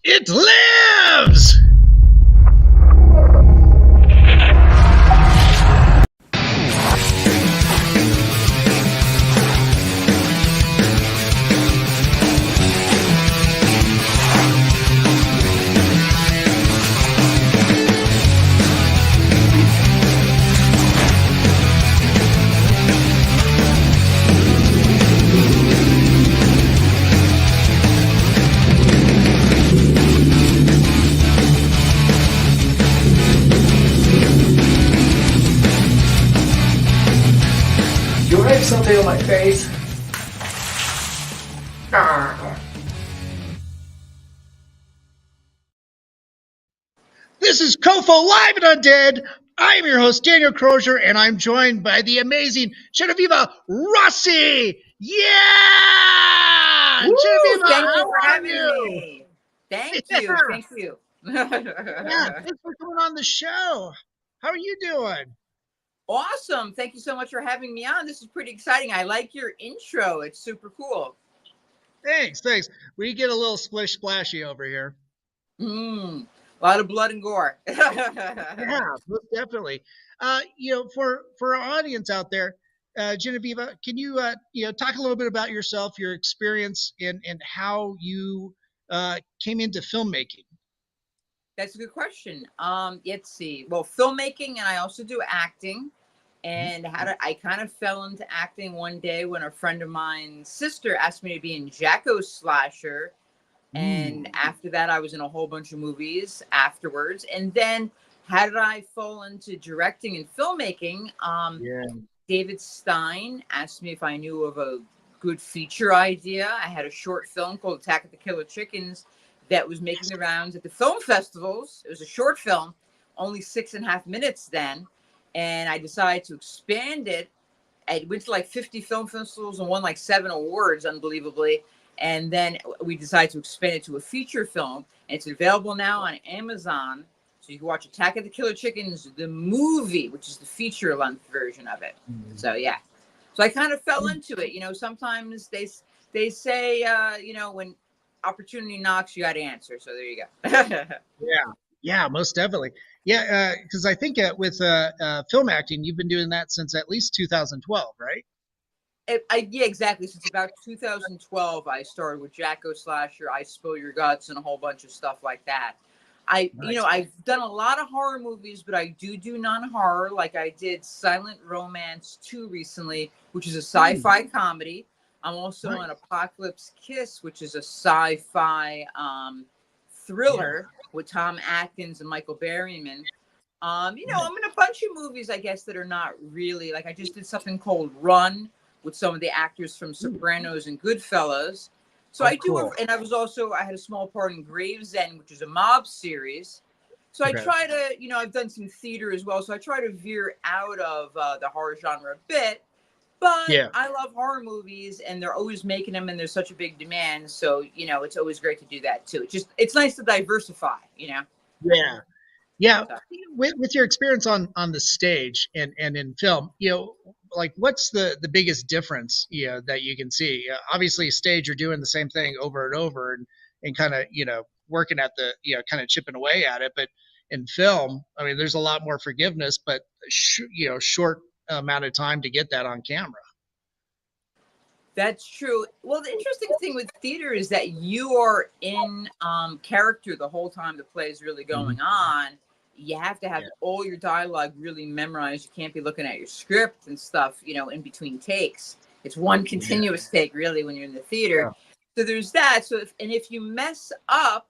It lives! You write something on my face? This is COFOH Live Undead. I am your host, Daniel Crosier, and I'm joined by the amazing Genoveva Rossi. Yeah! Woo! Genoveva, Thank you how for are having you? me. Thank Yeah. you. Thank you. Yeah, thanks for coming on the show. How are you doing? Awesome. Thank you so much for having me on. This is pretty exciting. I like your intro. It's super cool. Thanks. We get a little splashy over here. A lot of blood and gore. Yeah, most definitely. For our audience out there, Genoveva, can you talk a little bit about yourself, your experience, and how you came into filmmaking? That's a good question. Let's see. Well, filmmaking, and I also do acting. And I kind of fell into acting one day when a friend of mine's sister asked me to be in Jacko Slasher. And after that, I was in a whole bunch of movies afterwards. And then how did I fall into directing and filmmaking? David Stein asked me if I knew of a good feature idea. I had a short film called Attack of the Killer Chickens that was making the rounds at the film festivals. It was a short film, only 6.5 minutes then. And I decided to expand it. I went to like 50 film festivals and won like 7 awards, unbelievably. And then we decided to expand it to a feature film. And it's available now on Amazon. So you can watch Attack of the Killer Chickens, the movie, which is the feature length version of it. So, yeah. So I kind of fell into it. You know, sometimes they say, when opportunity knocks, you got to answer. So there you go. Yeah, most definitely. Yeah, because I think with film acting, you've been doing that since at least 2012, right? Yeah, exactly. Since about 2012, I started with Jacko Slasher, I Spill Your Guts, and a whole bunch of stuff like that. Nice. I've done a lot of horror movies, but I do non-horror. Like I did Silent Romance 2 recently, which is a sci-fi comedy. I'm also on Apocalypse Kiss, which is a sci-fi thriller with Tom Atkins and Michael Berryman. I'm in a bunch of movies, I guess, that are not really like I just did something called Run with some of the actors from Sopranos and Goodfellas. So I do, cool. and I had a small part in Gravesend, which is a mob series. So I try to, I've done some theater as well. So I try to veer out of the horror genre a bit. But I love horror movies, and they're always making them, and there's such a big demand. So, it's always great to do that too. It's nice to diversify, Yeah. With your experience on the stage and in film, like what's the biggest difference, that you can see? Obviously, stage you're doing the same thing over and over, and kind of working at the kind of chipping away at it. But in film, I mean, there's a lot more forgiveness, but short amount of time to get that on camera. That's true. Well, the interesting thing with theater is that you are in character the whole time the play is really going on. You have to have all your dialogue really memorized. You can't be looking at your script and stuff, in between takes. It's one continuous take, really, when you're in the theater. So there's that. So if you mess up,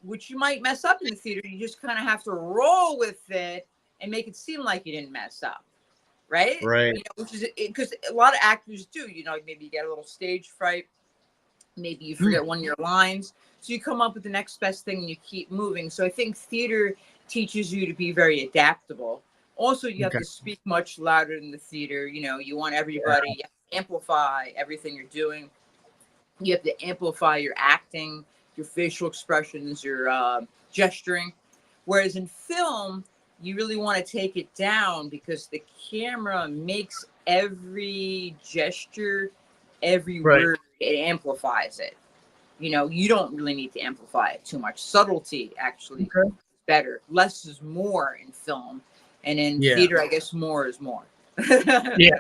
which you might mess up in the theater, you just kind of have to roll with it and make it seem like you didn't mess up. Right. Which is because a lot of actors do, maybe you get a little stage fright. Maybe you forget one of your lines. So you come up with the next best thing and you keep moving. So I think theater teaches you to be very adaptable. Also, you have to speak much louder in the theater. You want everybody, you have to amplify everything you're doing. You have to amplify your acting, your facial expressions, your gesturing. Whereas in film, you really want to take it down because the camera makes every gesture, every word, it amplifies it. You know, you don't really need to amplify it too much. Subtlety actually Okay. better. Less is more in film, and in Yeah. theater, I guess more is more. Yeah.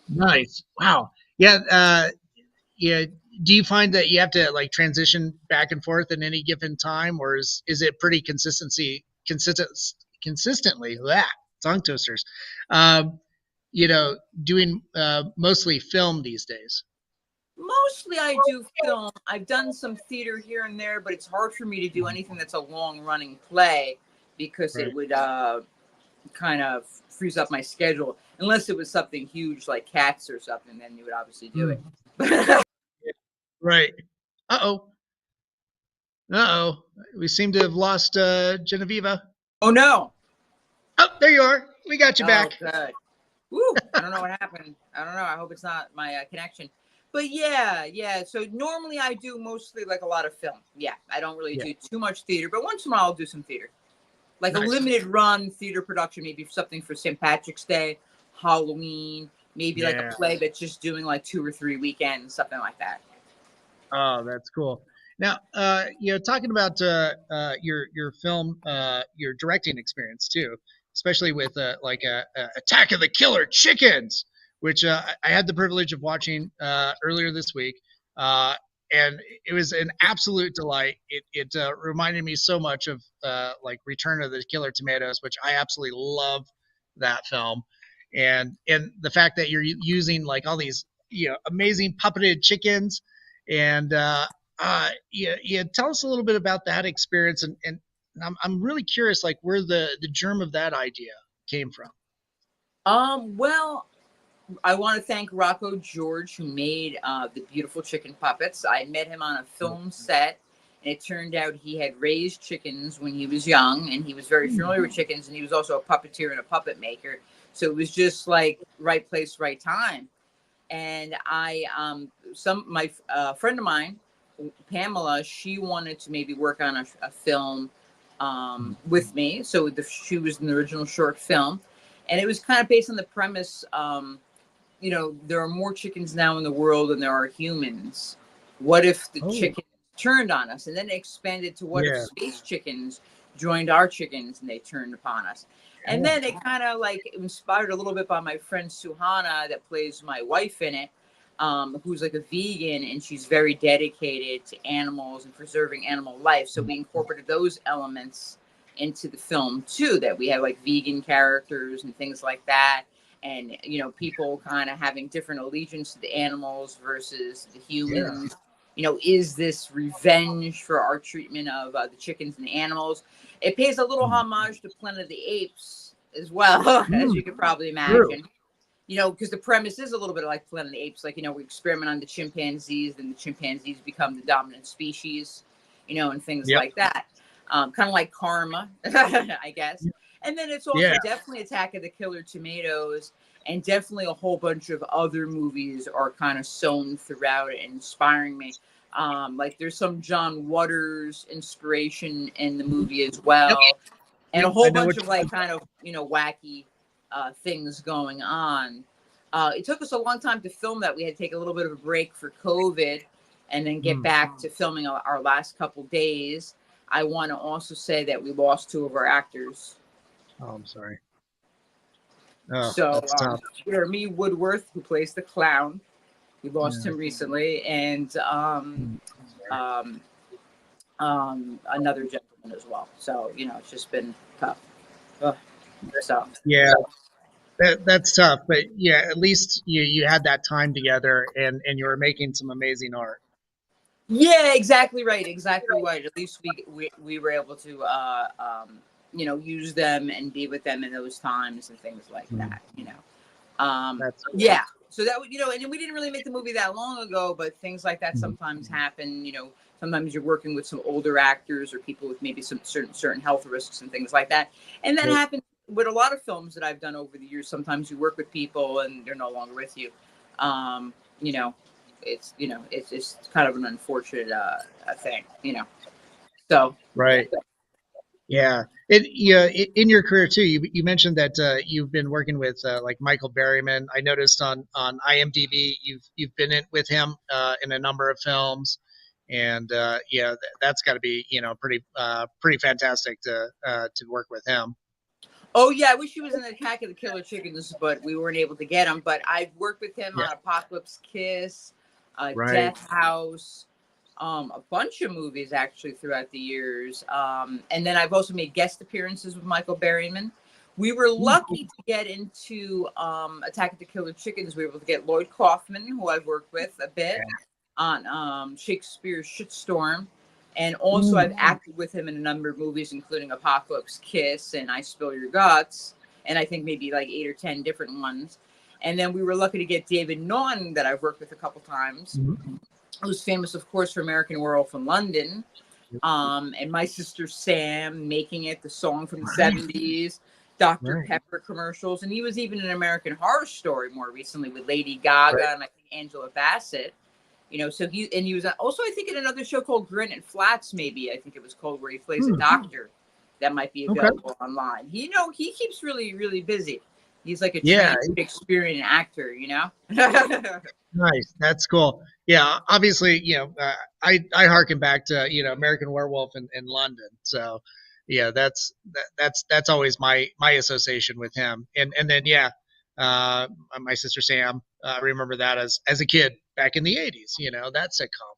Nice. Wow. Yeah. Yeah. Do you find that you have to like transition back and forth in any given time, or is it pretty consistently that tongue twisters? Um, you know, doing mostly film these days. Mostly I do film. I've done some theater here and there, but it's hard for me to do anything that's a long running play because it Right. would kind of freeze up my schedule. Unless it was something huge like Cats or something, then you would obviously do it. Mm. Right. Uh oh. Uh oh. We seem to have lost Genoveva. Oh no. Oh, there you are. We got you Oh, back. good. Woo. I don't know what happened. I don't know. I hope it's not my connection. But yeah. So normally I do mostly like a lot of film. Yeah, I don't really Yeah. do too much theater, but once in a while I'll do some theater. Like a Nice. limited run theater production, maybe something for St. Patrick's Day, Halloween, maybe like a Yeah. play that's just doing like 2 or 3 weekends, something like that. Oh, that's cool. Now, talking about your film, your directing experience too, especially with Attack of the Killer Chickens, which I had the privilege of watching earlier this week, uh, and it was an absolute delight. It reminded me so much of like Return of the Killer Tomatoes, which I absolutely love that film, and the fact that you're using like all these amazing puppeted chickens and tell us a little bit about that experience, and I'm really curious, like where the germ of that idea came from. Well, I want to thank Rocco George, who made the beautiful chicken puppets. I met him on a film set, and it turned out he had raised chickens when he was young, and he was very familiar with chickens, and he was also a puppeteer and a puppet maker. So it was just like right place, right time. And I, my friend of mine, Pamela, she wanted to maybe work on a film with me. So she was in the original short film, and it was kind of based on the premise. There are more chickens now in the world than there are humans. What if the chickens turned on us? And then it expanded to what if space chickens joined our chickens and they turned upon us? And then it kind of like inspired a little bit by my friend Suhana that plays my wife in it, who's like a vegan, and she's very dedicated to animals and preserving animal life. So we incorporated those elements into the film too, that we have like vegan characters and things like that. And, people kind of having different allegiance to the animals versus the humans. Is this revenge for our treatment of the chickens and the animals? It pays a little homage to Planet of the Apes as well, as you could probably imagine. Because the premise is a little bit like Planet of the Apes. Like, we experiment on the chimpanzees, and the chimpanzees become the dominant species, and things like that. Kind of like karma, I guess. And then it's also definitely Attack of the Killer Tomatoes, and definitely a whole bunch of other movies are kind of sewn throughout it and inspiring me. Like there's some John Waters inspiration in the movie as well, and a whole bunch of like kind of wacky things going on. It took us a long time to film that. We had to take a little bit of a break for COVID, and then get back to filming our last couple days. I want to also say that we lost 2 of our actors. Oh, I'm sorry. Oh, So that's tough. Jeremy Woodworth, who plays the clown, we lost him recently, and another gentleman as well. So it's just been tough. So that's tough, but at least you had that time together, and you were making some amazing art. Yeah, exactly right. At least we were able to use them and be with them in those times and things like that. So that and we didn't really make the movie that long ago, but things like that sometimes happen. Sometimes you're working with some older actors or people with maybe some certain health risks and things like that, and that happens with a lot of films that I've done over the years. Sometimes you work with people and they're no longer with you. It's just kind of an unfortunate thing. So right. Yeah. In your career too, you mentioned that you've been working with like Michael Berryman. I noticed on IMDb you've been in with him in a number of films, and yeah, that's got to be pretty fantastic to work with him. Oh yeah, I wish he was in Attack of the Killer Chickens, but we weren't able to get him. But I've worked with him Yeah. on Apocalypse Kiss, Right. Death House, a bunch of movies actually throughout the years. And then I've also made guest appearances with Michael Berryman. We were lucky to get into Attack of the Killer Chickens. We were able to get Lloyd Kaufman, who I've worked with a bit on Shakespeare's Shitstorm. And also, I've acted with him in a number of movies, including Apocalypse Kiss and I Spill Your Guts, and I think maybe like 8 or 10 different ones. And then we were lucky to get David Nun, that I've worked with a couple times, who's famous, of course, for American Werewolf in London, and My Sister Sam, Making It, the song from the 70s, Dr. Right. Pepper commercials. And he was even in American Horror Story more recently with Lady Gaga Right. and I think Angela Bassett. So he was also, I think, in another show called Granite Flats, maybe I think it was called, where he plays a doctor. That might be Okay. available online. He keeps really, really busy. He's like a Yeah. trained Shakespearean actor. Nice. That's cool. Yeah. Obviously, I harken back to American Werewolf in London. So, yeah, that's always my association with him. And then yeah, my sister Sam. I remember that as a kid back in the '80s. That sitcom.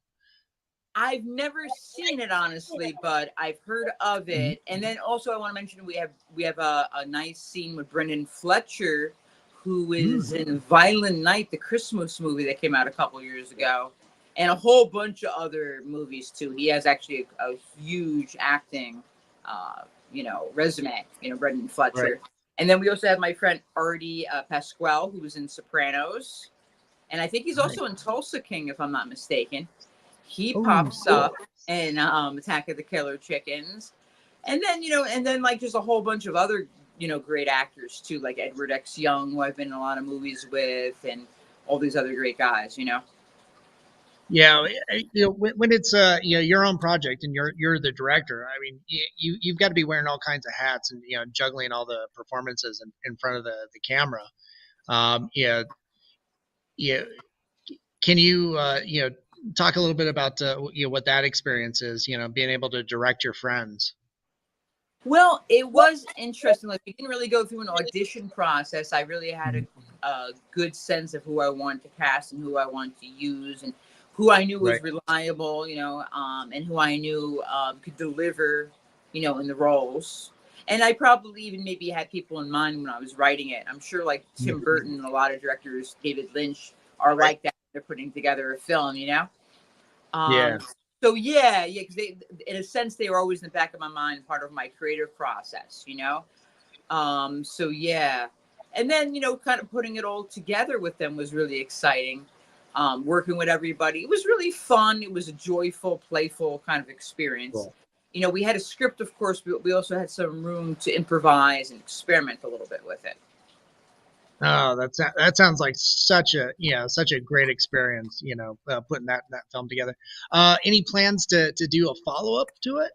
I've never seen it honestly, but I've heard of Mhm. it. And then also I want to mention we have a nice scene with Brendan Fletcher, who is in Violent Night, the Christmas movie that came out a couple years ago, and a whole bunch of other movies too. He has actually a huge acting, resume. Brendan Right. Fletcher. And then we also have my friend Artie Pasquale, who was in Sopranos, and I think he's Right. also in Tulsa King, if I'm not mistaken. He Oh, pops cool. up in Attack of the Killer Chickens, and then like just a whole bunch of other great actors too, like Edward X. Young, who I've been in a lot of movies with, and all these other great guys. Yeah, when it's your own project and you're the director. I mean, you've got to be wearing all kinds of hats and juggling all the performances in front of the camera. Yeah, yeah. Can you talk a little bit about what that experience is? Being able to direct your friends. Well, it was interesting. Like, we didn't really go through an audition process. I really had a good sense of who I wanted to cast and who I wanted to use, and who I knew Right. was reliable, and who I knew could deliver, in the roles. And I probably even maybe had people in mind when I was writing it. I'm sure like Tim Burton and a lot of directors, David Lynch, are Right. like that. They're putting together a film. Yeah. Um, so yeah, because they, in a sense, they were always in the back of my mind, part of my creative process. So yeah, and then kind of putting it all together with them was really exciting. Working with everybody, it was really fun. It was a joyful, playful kind of experience. Cool. We had a script, of course, but we also had some room to improvise and experiment a little bit with it. Oh, that sounds like such a great experience. Putting that film together. Any plans to do a follow up to it?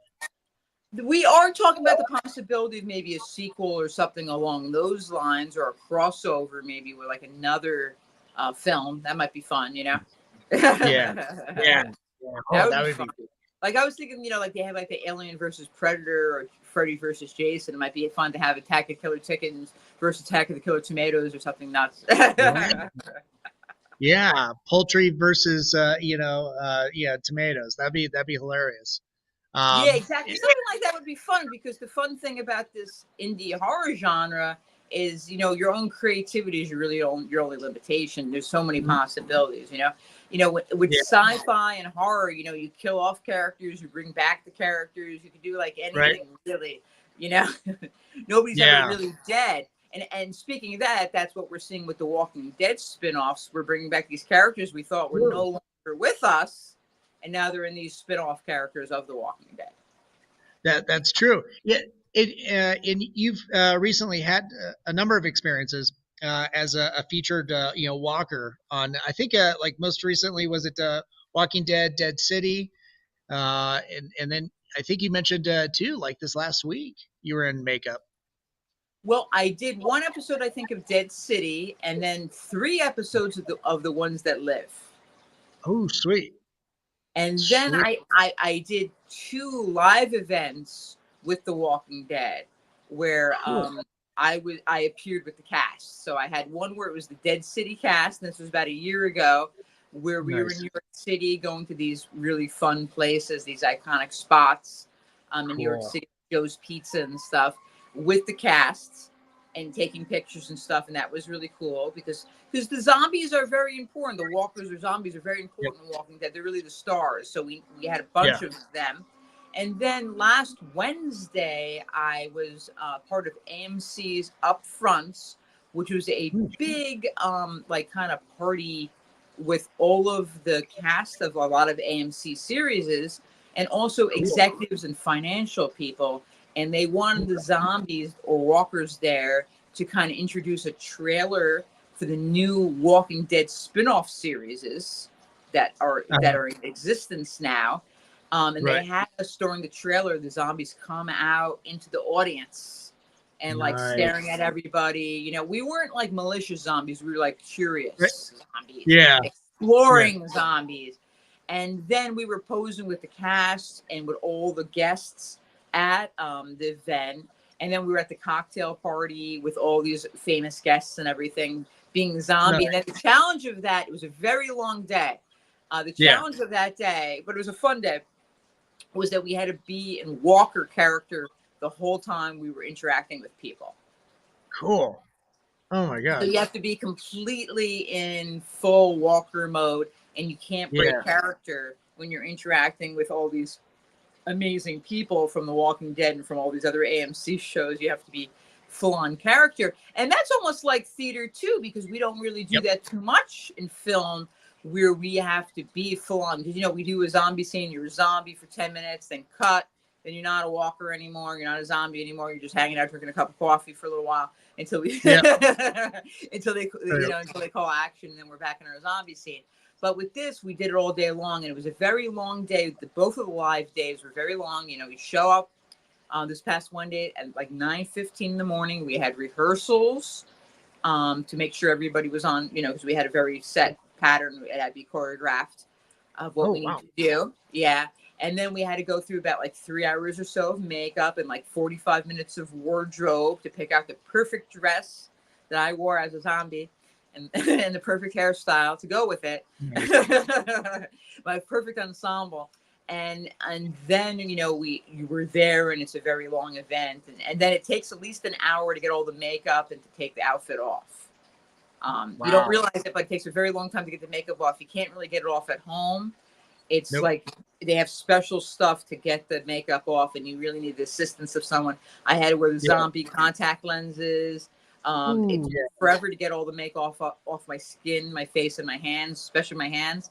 We are talking about the possibility of maybe a sequel or something along those lines, or a crossover maybe with like another film. That might be fun. Yeah. Yeah. That Yeah. Oh, would that be would fun. be cool. Like, I was thinking, like they have like the Alien versus Predator or Freddy versus Jason. It might be fun to have Attack of Killer Chickens versus Attack of the Killer Tomatoes or something nuts. Yeah. Yeah, poultry versus tomatoes. That'd be hilarious. Yeah, Um, exactly. Something like that would be fun, because the fun thing about this indie horror genre is, your own creativity is your only limitation. There's so many possibilities. With yeah, sci-fi and horror, you kill off characters, you bring back the characters, you can do like right. anything really. You know, Nobody's ever Yeah. really dead. And speaking of that, that's what we're seeing with the Walking Dead spin-offs. We're bringing back these characters we thought were no longer with us, and now they're in these spin-off characters of The Walking Dead. That's true. Yeah, and you've recently had a number of experiences as a featured walker on. I think like most recently was it Walking Dead, Dead City, and then I think you mentioned too, like this last week, you were in makeup. Well, I did one episode, I think, of Dead City, and then 3 episodes of the Ones That Live. Oh, sweet. And then Sweet. I did 2 live events with The Walking Dead, where Cool. I appeared with the cast. So I had one where it was the Dead City cast, and this was about a year ago, where we were in Nice. New York City, going to these really fun places, these iconic spots in New York Cool. City, Joe's Pizza and stuff, with the cast and taking pictures and stuff. And that was really cool because the zombies are very important. The walkers or zombies are very Yep. important in Walking Dead. They're really the stars. So we had a Yeah. bunch of them. And then last Wednesday, I was part of AMC's Upfronts, which was a big like kind of party with all of the cast of a lot of AMC series and also executives and financial people. And they wanted the zombies or walkers there to kind of introduce a trailer for the new Walking Dead spin-off series that are in existence now. And Right. they had us during the trailer, the zombies come out into the audience and like staring at everybody. You know, we weren't like malicious zombies. We were like curious zombies. Yeah. Exploring zombies. And then we were posing with the cast and with all the guests at the event. And then we were at the cocktail party with all these famous guests and everything being zombie. And then the challenge of that, it was a very long day. The challenge of that day, but it was a fun day, was that we had to be in walker character the whole time we were interacting with people. Cool. Oh my God. So you have to be completely in full walker mode, and you can't break character when you're interacting with all these amazing people from The Walking Dead and from all these other AMC shows. You have to be full on character. And that's almost like theater too, because we don't really do that too much in film, where we have to be full on. Because, you know, we do a zombie scene, you're a zombie for 10 minutes, then cut, then you're not a walker anymore, you're not a zombie anymore, you're just hanging out drinking a cup of coffee for a little while until we until they until they call action, and then we're back in our zombie scene. But with this, we did it all day long, and it was a very long day. Both of the live days were very long. You know, you show up this past one day at like 9:15 in the morning. We had rehearsals to make sure everybody was on, you know, because we had a very set pattern. It had to be choreographed of what we need to do. Yeah. And then we had to go through about like 3 hours or so of makeup and like 45 minutes of wardrobe to pick out the perfect dress that I wore as a zombie. And the perfect hairstyle to go with it. My perfect ensemble. And then, you know, you were there, and it's a very long event. And then it takes at least an hour to get all the makeup and to take the outfit off. You don't realize it, but it takes a very long time to get the makeup off. You can't really get it off at home. It's like they have special stuff to get the makeup off, and you really need the assistance of someone. I had to wear the zombie contact lenses. It took forever to get all the makeup off my skin, my face, and my hands, especially my hands.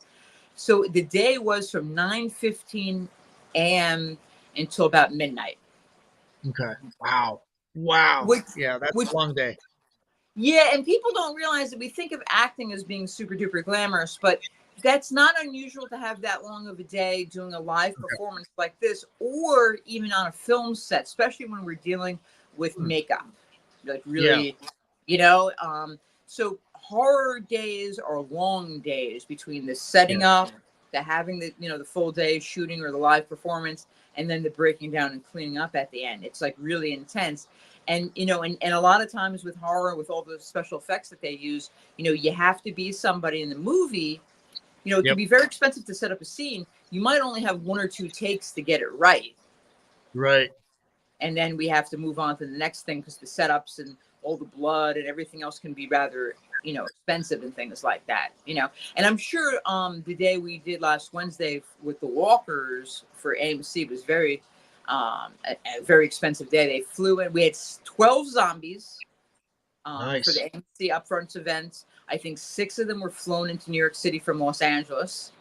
So the day was from 9:15 a.m. until about midnight. Okay. Wow. That's a long day. Yeah, and people don't realize that we think of acting as being super duper glamorous, but that's not unusual to have that long of a day doing a live performance like this, or even on a film set, especially when we're dealing with makeup. Like really, you know, so horror days are long days between the setting up, the having the, you know, the full day shooting or the live performance, and then the breaking down and cleaning up at the end. It's like really intense. And, you know, and a lot of times with horror, with all the special effects that they use, you know, you have to be somebody in the movie. You know, it can be very expensive to set up a scene. You might only have 1 or 2 takes to get it right. Right. And then we have to move on to the next thing, because the setups and all the blood and everything else can be rather, you know, expensive and things like that, you know. And I'm sure the day we did last Wednesday with the walkers for AMC was very a very expensive day. They flew in. We had 12 zombies for the AMC Upfronts event. I think 6 of them were flown into New York City from Los Angeles.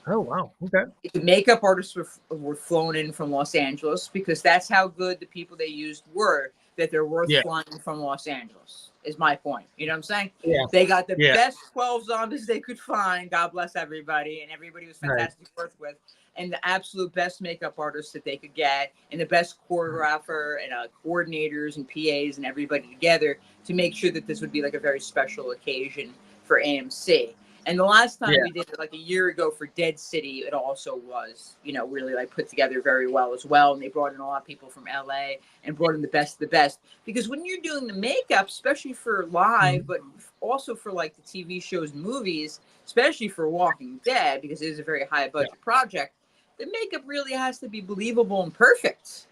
Oh, wow. Okay. The makeup artists were flown in from Los Angeles, because that's how good the people they used were. that they're worth Yeah. flying from Los Angeles, is my point. You know what I'm saying? Yeah. They got the Yeah. best 12 zombies they could find. God bless everybody. And everybody was fantastic to work with. And the absolute best makeup artists that they could get, and the best choreographer and coordinators and PAs and everybody together to make sure that this would be like a very special occasion for AMC. And the last time we did it, like a year ago for Dead City, it also was, you know, really like put together very well as well. And they brought in a lot of people from LA and brought in the best of the best. Because when you're doing the makeup, especially for live, but also for like the TV shows and movies, especially for Walking Dead, because it is a very high budget project, the makeup really has to be believable and perfect.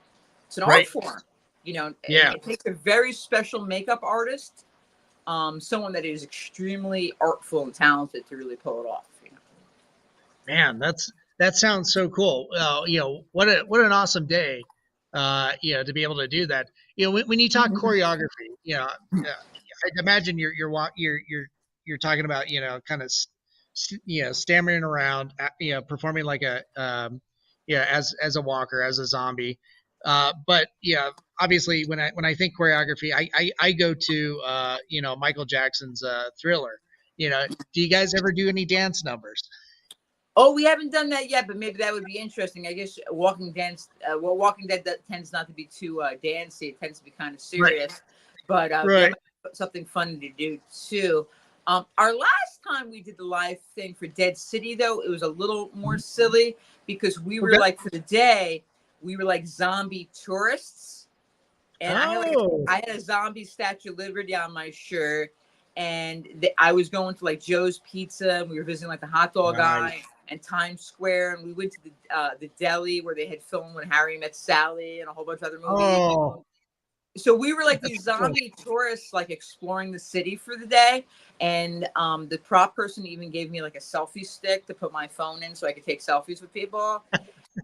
It's an art form, you know. It takes a very special makeup artist, someone that is extremely artful and talented to really pull it off. You know? Man, that sounds so cool. You know, what an awesome day. You know, to be able to do that. You know, when you talk choreography, you know, I'd imagine you're talking about, you know, kind of you know, stammering around, you know, performing like a yeah, as a walker, as a zombie. But yeah, obviously when I think choreography, I go to you know, Michael Jackson's Thriller. You know, do you guys ever do any dance numbers? Oh, we haven't done that yet, but maybe that would be interesting. I guess Walking Dead that tends not to be too dancey. It tends to be kind of serious. But that might be something fun to do too. Our last time we did the live thing for Dead City, though, it was a little more silly because we were like, for the day, we were like zombie tourists. And I had a zombie Statue of Liberty on my shirt. And I was going to like Joe's Pizza, and we were visiting like the hot dog guy and Times Square, and we went to the deli where they had filmed When Harry Met Sally and a whole bunch of other movies. So we were like these zombie tourists, like exploring the city for the day. And the prop person even gave me like a selfie stick to put my phone in so I could take selfies with people.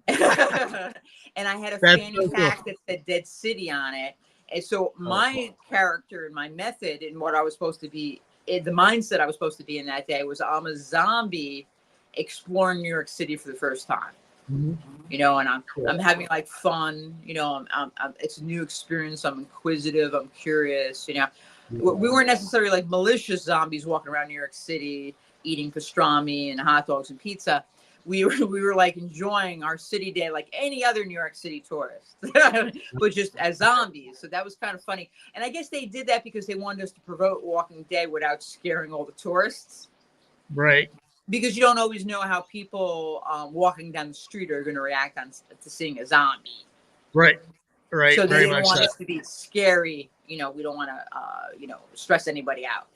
And I had a fanny pack that said Dead City on it. And so my character and my method and what I was supposed to be, the mindset I was supposed to be in that day was I'm a zombie exploring New York City for the first time. You know, and I'm having like fun. You know, it's a new experience. I'm inquisitive. I'm curious. You know, we weren't necessarily like malicious zombies walking around New York City eating pastrami and hot dogs and pizza. We were like enjoying our city day like any other New York City tourist, but just as zombies. So that was kind of funny. And I guess they did that because they wanted us to promote Walking Dead without scaring all the tourists. Right. Because you don't always know how people walking down the street are going to react to seeing a zombie. Right. Right. So they Very didn't much want so. us to be scary. You know, we don't want to, you know, stress anybody out.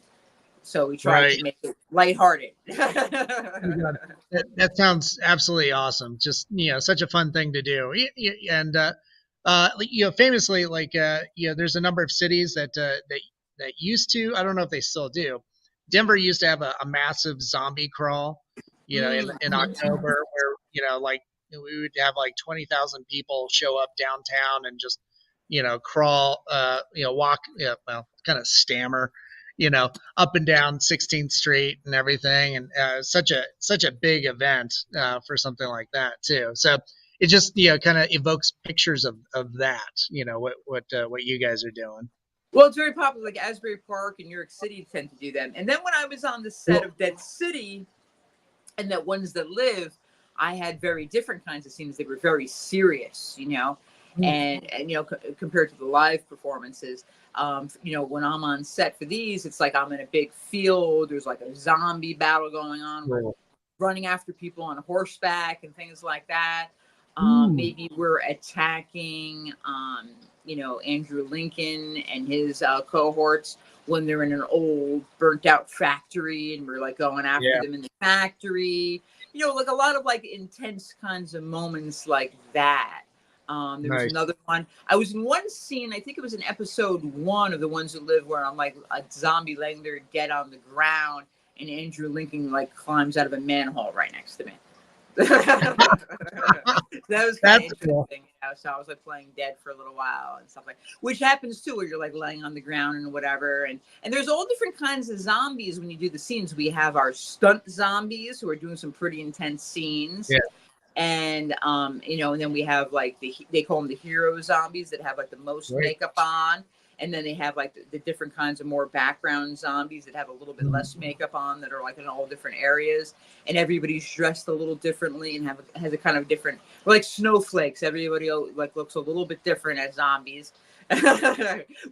So we tried to make it lighthearted. That sounds absolutely awesome. Just, you know, such a fun thing to do. And you know, famously, like you know, there's a number of cities that used to. I don't know if they still do. Denver used to have a massive zombie crawl. You know, in October, where, you know, like we would have like 20,000 people show up downtown and just, you know, crawl, you know, walk, well, kind of stammer, you know, up and down 16th Street and everything, and such a big event for something like that too. So it just, you know, kind of evokes pictures of that, you know, what you guys are doing. Well, it's very popular. Like Asbury Park and New York City tend to do them. And then when I was on the set of Dead City and that Ones That Live, I had very different kinds of scenes. They were very serious, you know, and you know, compared to the live performances. You know, when I'm on set for these, it's like I'm in a big field. There's like a zombie battle going on. We're running after people on horseback and things like that. Maybe we're attacking, you know, Andrew Lincoln and his cohorts when they're in an old burnt out factory, and we're like going after them in the factory. You know, like a lot of like intense kinds of moments like that. There was another one. I was in one scene, I think it was in episode 1 of The Ones That Live, where I'm like a zombie laying there dead on the ground, and Andrew Lincoln like climbs out of a manhole right next to me. That was kind of interesting. Cool. You know? So I was like playing dead for a little while and stuff like that, which happens too, where you're like laying on the ground and whatever. And there's all different kinds of zombies when you do the scenes. We have our stunt zombies who are doing some pretty intense scenes. And you know, and then we have like they call them the hero zombies that have like the most Right. makeup on, and then they have like the different kinds of more background zombies that have a little bit less makeup on, that are like in all different areas, and everybody's dressed a little differently and has a kind of different, like snowflakes. Everybody like looks a little bit different as zombies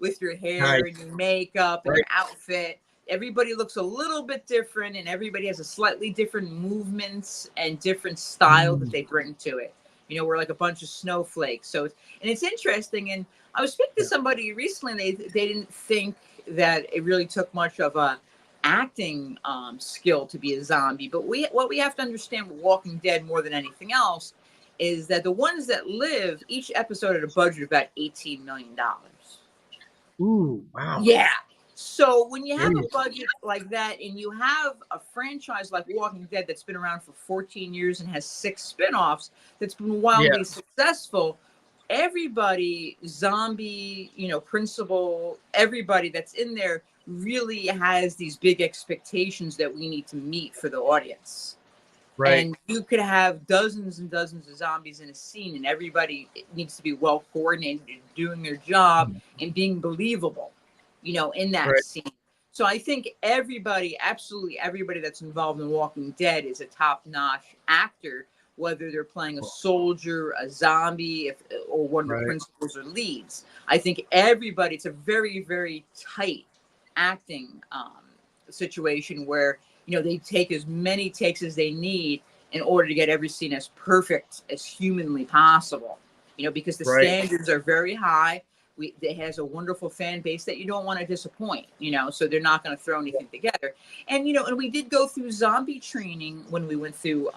with your hair Nice. and your makeup and Right. your outfit. Everybody looks a little bit different, and everybody has a slightly different movements and different style that they bring to it. You know, we're like a bunch of snowflakes. So, and it's interesting. And I was speaking to somebody recently, and they didn't think that it really took much of a acting skill to be a zombie. But what we have to understand with Walking Dead more than anything else is that the ones that live, each episode had a budget of about $18 million. Ooh, wow. Yeah. So when you have a Serious. budget like that, and you have a franchise like Walking Dead that's been around for 14 years and has 6 spin-offs that's been wildly successful, everybody, zombie, you know, principal, everybody that's in there really has these big expectations that we need to meet for the audience. Right. And you could have dozens and dozens of zombies in a scene, and everybody needs to be well coordinated and doing their job and being believable, you know, in that Right. scene. So I think everybody, absolutely everybody that's involved in Walking Dead is a top-notch actor, whether they're playing a soldier, a zombie, or one of the Right. principals or leads. I think everybody, it's a very, very tight acting situation where, you know, they take as many takes as they need in order to get every scene as perfect as humanly possible, you know, because the standards are very high. It has a wonderful fan base that you don't want to disappoint, you know, so they're not going to throw anything together. And, you know, and we did go through zombie training when we went through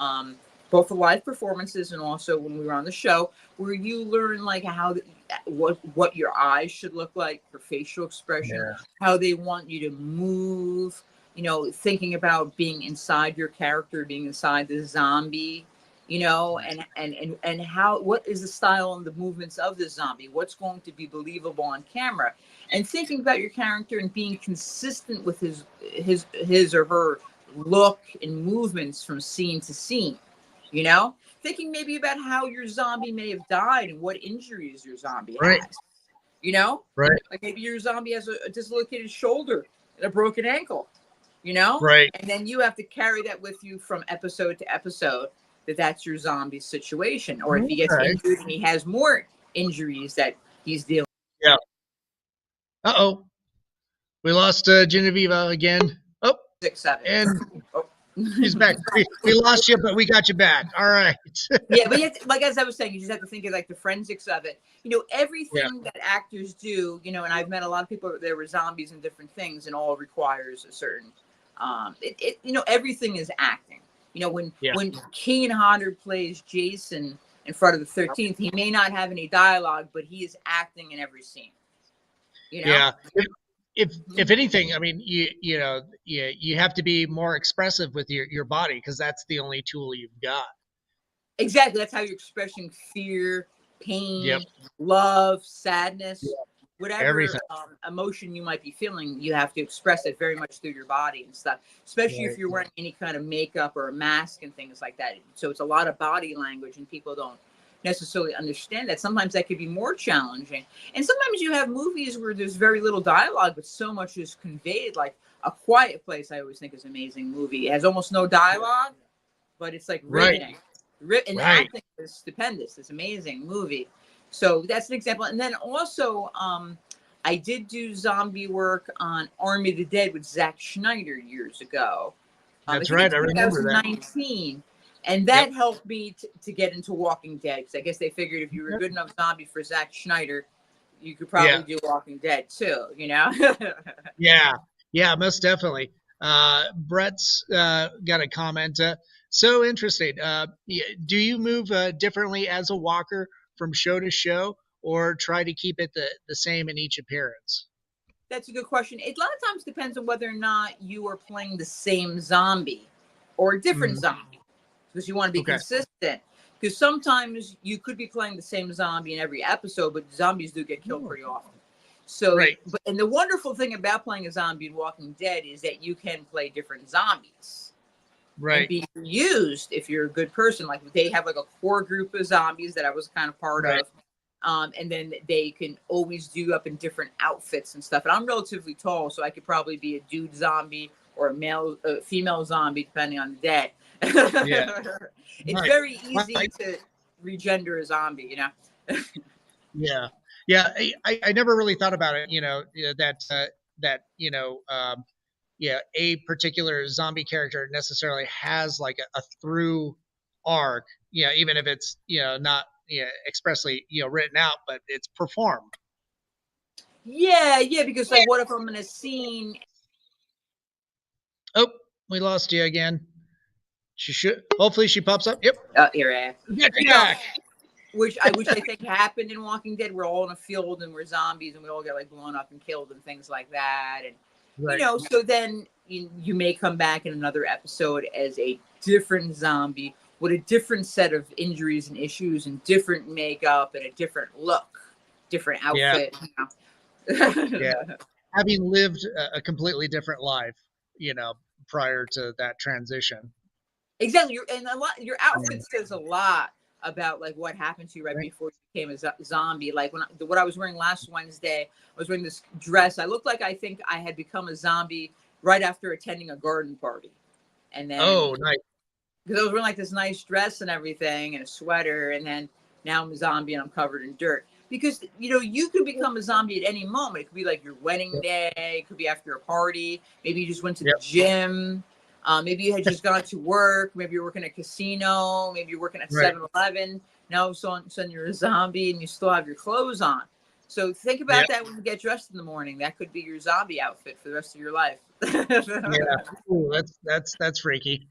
both the live performances and also when we were on the show, where you learn like how, what your eyes should look like, your facial expression, how they want you to move, you know, thinking about being inside your character, being inside the zombie, you know, and how, what is the style and the movements of the zombie? What's going to be believable on camera? And thinking about your character and being consistent with his or her look and movements from scene to scene, you know, thinking maybe about how your zombie may have died and what injuries your zombie has, you know, like maybe your zombie has a dislocated shoulder and a broken ankle, you know, and then you have to carry that with you from episode to episode, that's your zombie situation. Or if he gets injured and he has more injuries that he's dealing with. Yeah. Uh-oh. We lost Genoveva again. Oh, 6, 7. and she's back. We lost you, but we got you back. All right. Yeah, but yet, like as I was saying, you just have to think of like the forensics of it. You know, everything that actors do, you know, and I've met a lot of people that were zombies and different things, and all requires a certain, you know, everything is acting. You know, when Keen Hodder plays Jason in Friday the 13th, he may not have any dialogue, but he is acting in every scene. You know? Yeah. If anything, I mean, you know, you have to be more expressive with your body, because that's the only tool you've got. Exactly. That's how you're expressing fear, pain, love, sadness, whatever emotion you might be feeling. You have to express it very much through your body and stuff, especially if you're wearing any kind of makeup or a mask and things like that. So it's a lot of body language, and people don't necessarily understand that. Sometimes that could be more challenging. And sometimes you have movies where there's very little dialogue, but so much is conveyed. Like A Quiet Place, I always think is an amazing movie. It has almost no dialogue, but it's like riveting. And the acting is stupendous. It's an amazing movie. So that's an example. And then also, I did do zombie work on Army of the Dead with Zack Schneider years ago. That's right. I remember that. 2019. And that helped me to get into Walking Dead, because I guess they figured if you were a good enough zombie for Zack Schneider, you could probably do Walking Dead too, you know? Yeah, most definitely. Brett's got a comment. So interesting. Do you move differently as a walker from show to show, or try to keep it the same in each appearance? That's a good question. It a lot of times depends on whether or not you are playing the same zombie or a different zombie, because you want to be consistent. Because sometimes you could be playing the same zombie in every episode, but zombies do get killed pretty often. So, and the wonderful thing about playing a zombie in Walking Dead is that you can play different zombies. and Right. be used if you're a good person. Like they have like a core group of zombies that I was kind of part Right. of. And then they can always do up in different outfits and stuff. And I'm relatively tall, so I could probably be a dude zombie or a female zombie, depending on the day. Yeah. It's Right. very easy to regender a zombie, you know? Yeah. Yeah. I never really thought about it, that, yeah, a particular zombie character necessarily has like a through arc, even if it's, not, expressly, written out, but it's performed. Yeah, because like, what if I'm in a scene? Oh, we lost you again. She should, hopefully she pops up. Yep. Here I am. Get You know, back. which I think happened in Walking Dead. We're all in a field and we're zombies and we all get like blown up and killed and things like that. And Right. so then you may come back in another episode as a different zombie with a different set of injuries and issues and different makeup and a different look, different Yeah. outfit. Yeah. Having lived a completely different life, prior to that transition. Exactly. Your outfit Um, says a lot about like what happened to you right right. before you became a zombie. Like what I was wearing last Wednesday, I was wearing this dress. I looked like I think I had become a zombie right after attending a garden party. And then Oh, nice. because I was wearing like this nice dress and everything and a sweater, and then now I'm a zombie and I'm covered in dirt. Because you could become a zombie at any moment. It could be like your wedding Yep. day. It could be after a party. Maybe you just went to the Yep. gym. Maybe you had just gone to work. Maybe you're working at a casino. Maybe you're working at Right. 7-Eleven. Now, all of a sudden you're a zombie and you still have your clothes on. So think Yeah. about that when you get dressed in the morning. That could be your zombie outfit for the rest of your life. Yeah. Ooh, that's freaky.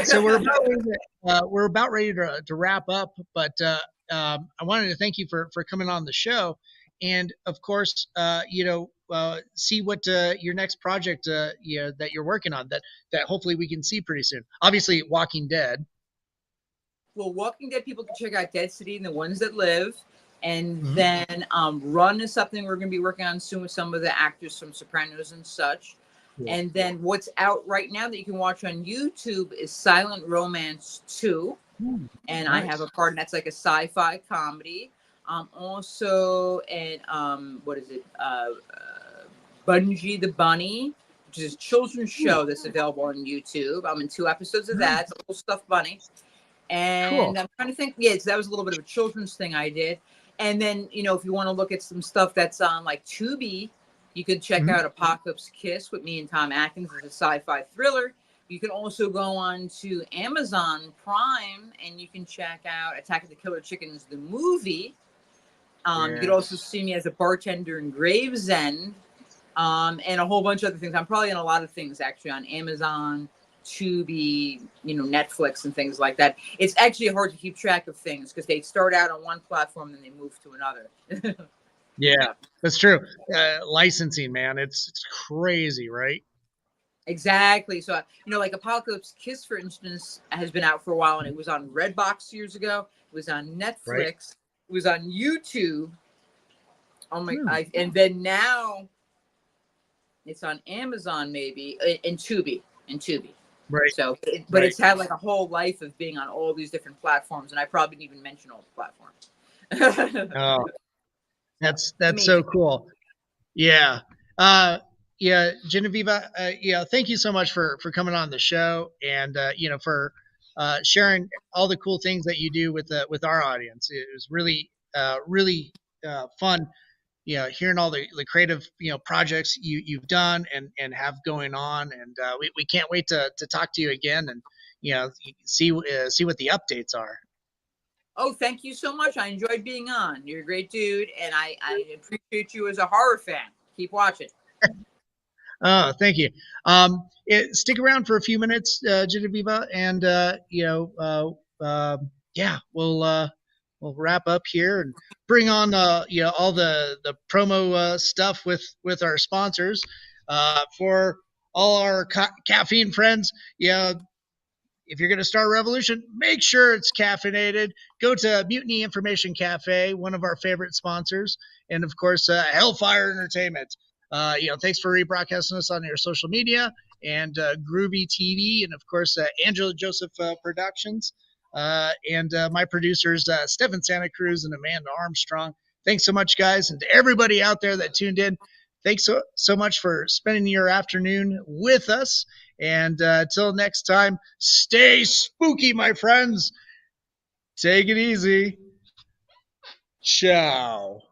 So we're about ready to wrap up, but I wanted to thank you for coming on the show, and of course, see what your next project, that you're working on, that hopefully we can see pretty soon. Obviously, Walking Dead. Well, Walking Dead people can check out Dead City and The Ones That Live. And Mhm. then Run is something we're going to be working on soon with some of the actors from Sopranos and such. Cool. And then what's out right now that you can watch on YouTube is Silent Romance 2. And I have Nice. a part, and that's like a sci-fi comedy. Also, and what is it? Bungie the Bunny, which is a children's Cool. show that's available on YouTube. I'm in 2 episodes of that. It's a little stuffed bunny. Cool. And I'm trying to think. Yeah, so that was a little bit of a children's thing I did. And then, if you want to look at some stuff that's on like Tubi, you can check Mhm. out Apocalypse Kiss with me and Tom Atkins. It's a sci-fi thriller. You can also go on to Amazon Prime and you can check out Attack of the Killer Chickens, the movie. You could also Yes. see me as a bartender in Gravesend, and a whole bunch of other things. I'm probably in a lot of things actually on Amazon, Tubi, Netflix and things like that. It's actually hard to keep track of things because they start out on one platform and they move to another. Yeah, Yeah, that's true. Licensing, man, it's crazy, right? exactly. So, like Apocalypse Kiss, for instance, has been out for a while and it was on Redbox years ago. It was on Right. Netflix. It was on YouTube. Oh my! Hmm. And then now it's on Amazon, maybe, and Tubi, Right. So, but Right. it's had like a whole life of being on all these different platforms, and I probably didn't even mention all the platforms. Oh, So it's that's so amazing. cool. Yeah. Uh, yeah, Genoveva, thank you so much for coming on the show, and for sharing all the cool things that you do with our audience. It was really fun, hearing all the creative, projects you've done and have going on, and we can't wait to talk to you again, and see what the updates are. Oh, thank you so much. I enjoyed being on. You're a great dude, and I appreciate you as a horror fan. Keep watching. Oh, thank you. Stick around for a few minutes, Genevieve, and yeah, we'll wrap up here and bring on all the promo stuff with our sponsors. For all our caffeine friends, if you're going to start a revolution, make sure it's caffeinated. Go to Mutiny Information Cafe, one of our favorite sponsors, and of course, Hellfire Entertainment. Thanks for rebroadcasting us on your social media, and Groovy TV, and of course Angela Joseph Productions, and my producers Stefan Santa Cruz and Amanda Armstrong. Thanks so much, guys, and to everybody out there that tuned in. Thanks so much for spending your afternoon with us. And until next time, stay spooky, my friends. Take it easy. Ciao.